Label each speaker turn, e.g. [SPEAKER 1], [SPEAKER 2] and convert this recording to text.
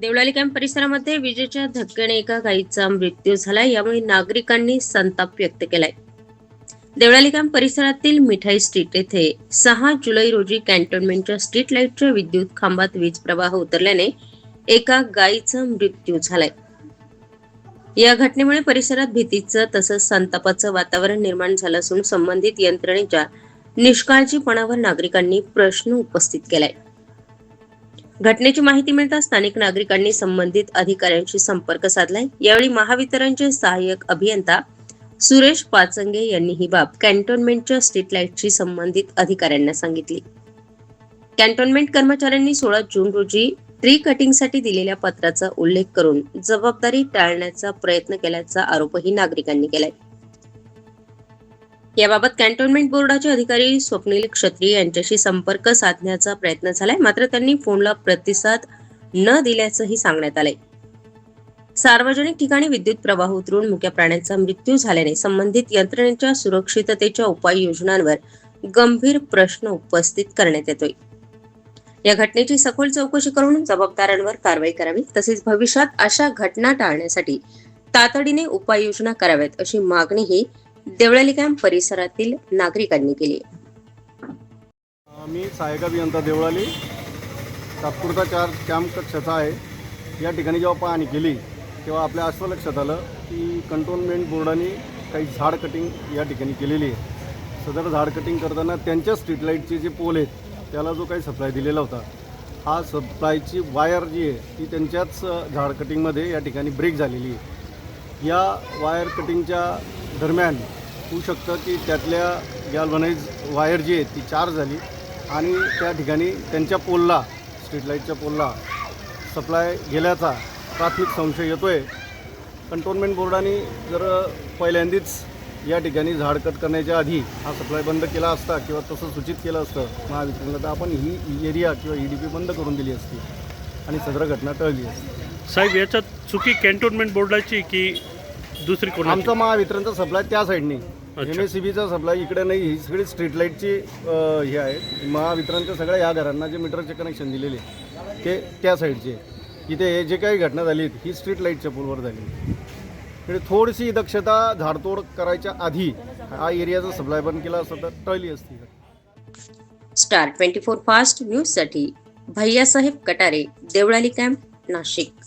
[SPEAKER 1] Deolali camp परिसरामध्ये विजेच्या धक्क्याने एका गायीचा मृत्यू झाला, यामुळे नागरिकांनी संताप व्यक्त केलाय। देवळाली कॅम्प परिसरातील मिठाई स्ट्रीट येथे 6 जुलै रोजी कॅन्टोन्मेंटच्या स्ट्रीट लाईटच्या विद्युत खांबात वीज प्रवाह उतरल्याने एका गायीचा मृत्यू झालाय। या घटनेमुळे परिसरात भीतीचं तसंच संतापाचं वातावरण निर्माण झालं असून संबंधित यंत्रणेच्या निष्काळजीपणावर नागरिकांनी प्रश्न उपस्थित केलाय। घटनेची माहिती मिळताच स्थानिक नागरिकांनी संबंधित अधिकाऱ्यांशी संपर्क साधलाय। यावेळी महावितरणचे सहाय्यक अभियंता सुरेश पाचंगे यांनी ही बाब कॅन्टोन्मेंटच्या स्ट्रीट लाईटशी संबंधित अधिकाऱ्यांना सांगितली। कॅन्टोन्मेंट कर्मचाऱ्यांनी 16 जून रोजी ट्री कटिंगसाठी दिलेल्या पत्राचा उल्लेख करून जबाबदारी टाळण्याचा प्रयत्न केल्याचा आरोपही नागरिकांनी केलाय। याबाबत कॅन्टोन्मेंट बोर्डाचे अधिकारी स्वप्नील क्षत्रिय यांच्याशी संपर्क साधण्याचा प्रयत्न झालाय, मात्र त्यांनी फोनला प्रतिसाद न दिल्याचंही सांगण्यात आलंय। सार्वजनिक ठिकाणी विद्युत प्रवाह उतरून मुक्या प्राण्यांचा मृत्यू झाल्याने संबंधित यंत्रणेच्या सुरक्षिततेच्या उपाययोजनांवर गंभीर प्रश्न उपस्थित करण्यात येतोय। या घटनेची सखोल चौकशी करून जबाबदारांवर कारवाई करावी, तसेच भविष्यात अशा घटना टाळण्यासाठी तातडीने उपाययोजना कराव्यात अशी मागणीही देवळाली कॅम्प परिसरातील नागरिकांनी केली।
[SPEAKER 2] मी सहाय्यक अभियंता देवळाली तात्पुरता 4 कॅम्प कक्षाचा आहे। या ठिकाणी जेव्हा पाहणी केली तेव्हा आपल्या असं लक्षात आलं की कंटोन्मेंट बोर्डाने काही झाड कटिंग या ठिकाणी केलेली आहे। सदर झाड कटिंग करताना त्यांच्या स्ट्रीट लाईटचे जे पोल आहेत त्याला जो काही सप्लाय दिलेला होता, हा सप्लायची वायर जी आहे ती त्यांच्याच झाड कटिंगमध्ये या ठिकाणी ब्रेक झालेली आहे। या वायर कटिंगच्या दरम्यान होऊ शकतं की त्यातल्या गॅल्व्हनाइज वायर जी आहे ती चार्ज झाली आणि त्या ठिकाणी त्यांच्या पोलला, स्ट्रीट लाईटच्या पोलला सप्लाय गेल्याचा प्राथमिक संशय येतो आहे। कंटोन्मेंट बोर्डाने जर पहिल्यांदाच या ठिकाणी झाड कट करण्याच्या आधी हा सप्लाय बंद केला असता किंवा तसं सूचित केलं असतं महावितरणला, तर आपण ही एरिया किंवा EDP बंद करून दिली असती आणि सदर घटना टळली असती।
[SPEAKER 3] साहेब, याच्यात चुकी कॅन्टोन्मेंट बोर्डाची की दुसरी कोणाची?
[SPEAKER 2] आमचा महावितरणचा सप्लाय त्या साईडने, MSCBचा सप्लाय इकडे नाही। ही सगळी स्ट्रीट लाईटची हे आहे। महावितरणच्या सगळ्या या घरांना जे मीटरचे कनेक्शन दिलेले ते त्या साईडचे। इथे जे काही घटना झाली ही स्ट्रीट लाईटच्या पोलवर झाली, म्हणजे थोडीशी दक्षता झाडतोड करायच्या आधी हा एरियाचा सप्लाय बंद केला असता तर टळली असती।
[SPEAKER 1] स्टार 24 फास्ट न्यूज साठी भैयासाहेब कटारे, देवळाली कॅम्प, नाशिक।